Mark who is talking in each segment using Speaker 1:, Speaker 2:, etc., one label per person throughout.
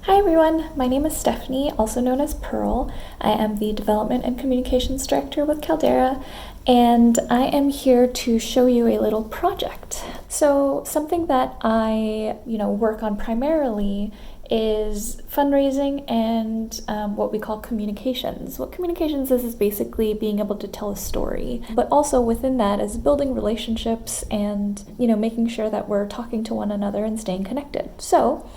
Speaker 1: Hi everyone, my name is Stephanie, also known as Pearl. I am the Development and Communications Director with Caldera, and I am here to show you a little project. So something that I work on primarily is fundraising and what we call communications. What communications is basically being able to tell a story, but also within that is building relationships and making sure that we're talking to one another and staying connected. So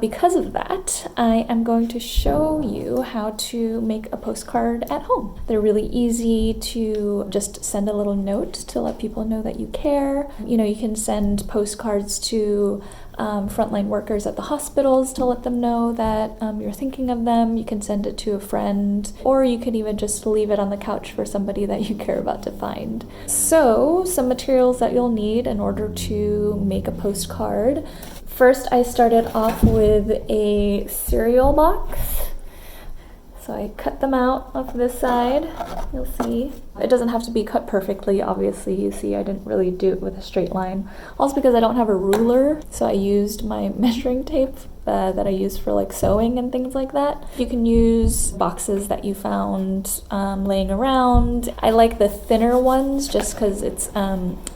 Speaker 1: because of that, I am going to show you how to make a postcard at home. They're really easy to just send a little note to let people know that you care. You can send postcards to frontline workers at the hospitals to let them know that you're thinking of them. You can send it to a friend, or you could even just leave it on the couch for somebody that you care about to find. So, some materials that you'll need in order to make a postcard. First, I started off with a cereal box. So I cut them out off this side, you'll see. It doesn't have to be cut perfectly, obviously. You see, I didn't really do it with a straight line. Also because I don't have a ruler, so I used my measuring tape that I use for like sewing and things like that. You can use boxes that you found laying around. I like the thinner ones just because it's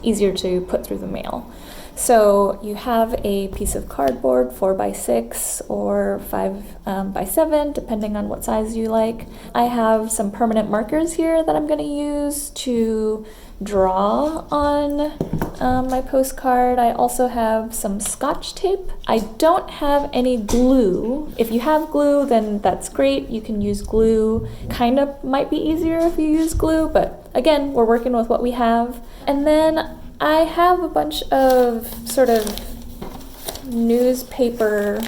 Speaker 1: easier to put through the mail. So you have a piece of cardboard, 4x6 or 5x7, depending on what size you like. I have some permanent markers here that I'm going to use to draw on my postcard. I also have some Scotch tape. I don't have any glue. If you have glue, then that's great. You can use glue. Kind of might be easier if you use glue, but again, we're working with what we have. And then I have a bunch of sort of newspaper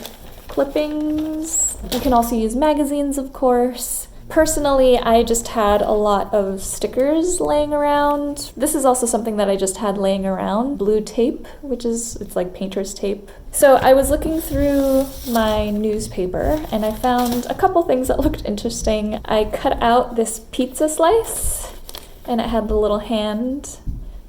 Speaker 1: clippings. You can also use magazines, of course. Personally, I just had a lot of stickers laying around. This is also something that I just had laying around. Blue tape, it's like painter's tape. So I was looking through my newspaper and I found a couple things that looked interesting. I cut out this pizza slice and it had the little hand.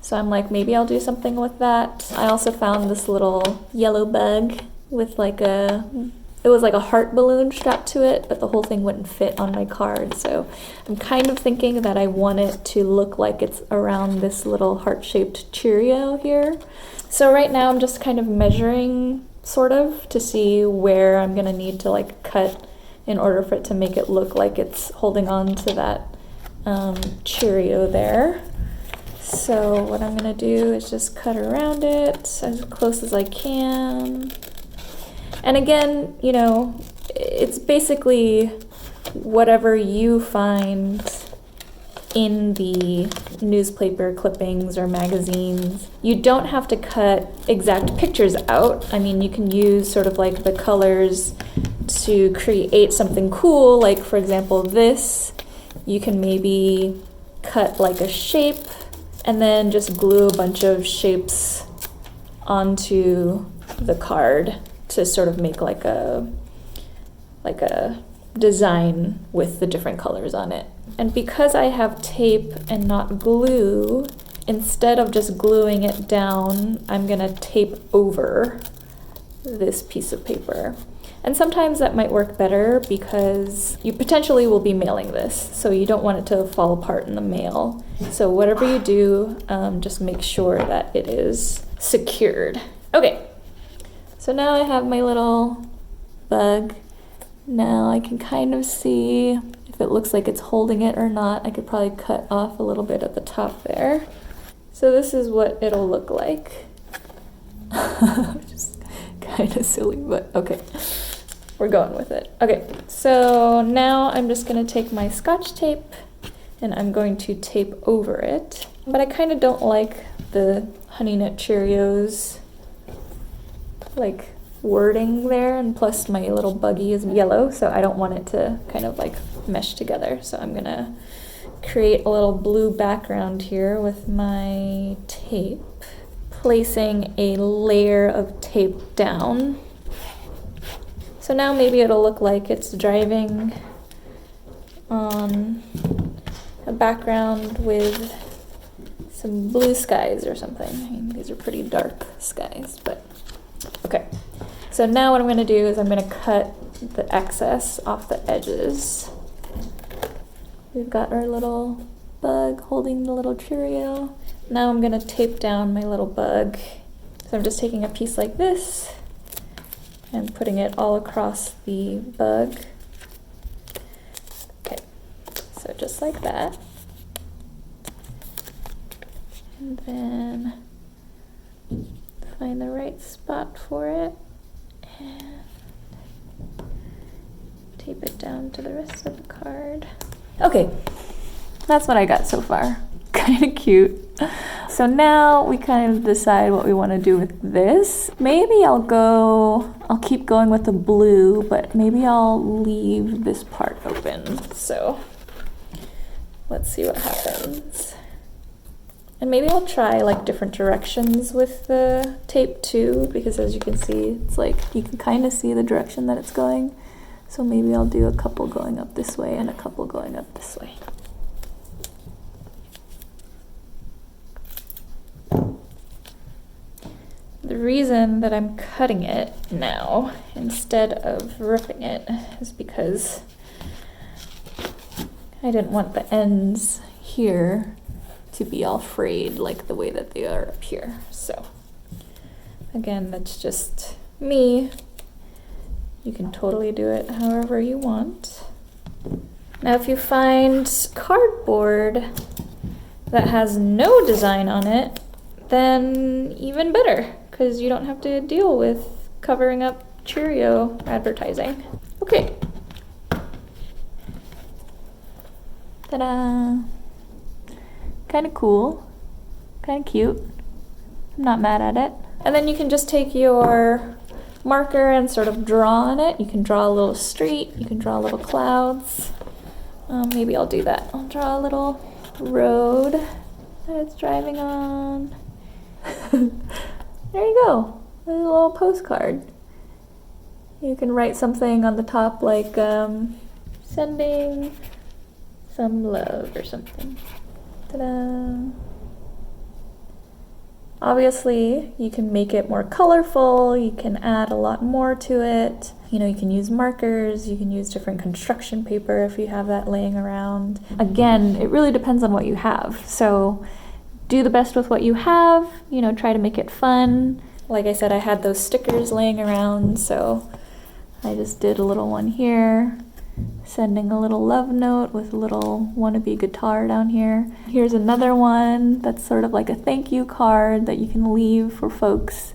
Speaker 1: So I'm like, maybe I'll do something with that. I also found this little yellow bug with it was like a heart balloon strapped to it, but the whole thing wouldn't fit on my card. So I'm kind of thinking that I want it to look like it's around this little heart-shaped Cheerio here. So right now I'm just kind of measuring, sort of, to see where I'm gonna need to like cut in order for it to make it look like it's holding on to that Cheerio there. So what I'm gonna do is just cut around it as close as I can. And again, it's basically whatever you find in the newspaper clippings or magazines. You don't have to cut exact pictures out. I mean, you can use sort of like the colors to create something cool. Like for example, this, you can maybe cut like a shape and then just glue a bunch of shapes onto the card to sort of make like a design with the different colors on it. And because I have tape and not glue, instead of just gluing it down, I'm gonna tape over this piece of paper. And sometimes that might work better because you potentially will be mailing this, so you don't want it to fall apart in the mail. So whatever you do, just make sure that it is secured. Okay, so now I have my little bug. Now I can kind of see if it looks like it's holding it or not. I could probably cut off a little bit at the top there. So this is what it'll look like. Just kind of silly, but okay. We're going with it. Okay, so now I'm just gonna take my Scotch tape and I'm going to tape over it. But I kind of don't like the Honey Nut Cheerios like wording there, and plus my little buggy is yellow, so I don't want it to kind of like mesh together. So I'm gonna create a little blue background here with my tape, placing a layer of tape down. So now maybe it'll look like it's driving on a background with some blue skies or something. I mean, these are pretty dark skies, but okay. So now what I'm going to do is I'm going to cut the excess off the edges. We've got our little bug holding the little Cheerio. Now I'm gonna tape down my little bug. So I'm just taking a piece like this and putting it all across the bug. Okay, so just like that. And then find the right spot for it and tape it down to the rest of the card. Okay, that's what I got so far. Kind of cute. So now we kind of decide what we want to do with this. Maybe I'll keep going with the blue, but maybe I'll leave this part open. So let's see what happens. And maybe I'll try like different directions with the tape too, because as you can see, it's like you can kind of see the direction that it's going. So maybe I'll do a couple going up this way and a couple going up this way. The reason that I'm cutting it now instead of ripping it is because I didn't want the ends here to be all frayed like the way that they are up here. So again, that's just me. You can totally do it however you want. Now if you find cardboard that has no design on it, then even better, because you don't have to deal with covering up Cheerio advertising. Okay. Ta-da! Kind of cool, kind of cute. I'm not mad at it. And then you can just take your marker and sort of draw on it. You can draw a little street, you can draw little clouds. Maybe I'll do that. I'll draw a little road that it's driving on. There you go, a little postcard. You can write something on the top like sending some love or something. Ta-da! Obviously, you can make it more colorful, you can add a lot more to it. You know, you can use markers, you can use different construction paper if you have that laying around. Again, it really depends on what you have. So do the best with what you have, you know, try to make it fun. Like I said, I had those stickers laying around, so I just did a little one here, sending a little love note with a little wannabe guitar down here. Here's another one that's sort of like a thank you card that you can leave for folks,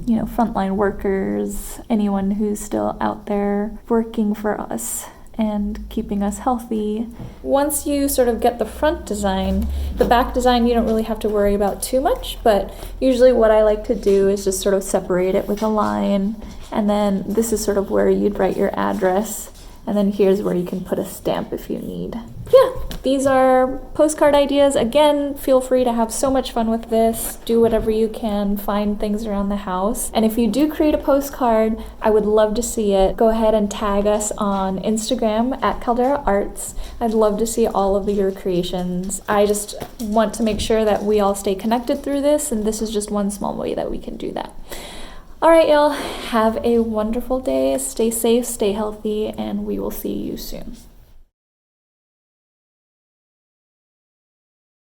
Speaker 1: you know, frontline workers, anyone who's still out there working for us and keeping us healthy. Once you sort of get the front design, the back design you don't really have to worry about too much, but usually what I like to do is just sort of separate it with a line, and then this is sort of where you'd write your address, and then here's where you can put a stamp if you need. Yeah, these are postcard ideas. Again, feel free to have so much fun with this. Do whatever you can, find things around the house. And if you do create a postcard, I would love to see it. Go ahead and tag us on Instagram at Caldera Arts. I'd love to see all of your creations. I just want to make sure that we all stay connected through this, and this is just one small way that we can do that. All right, y'all, have a wonderful day. Stay safe, stay healthy, and we will see you soon.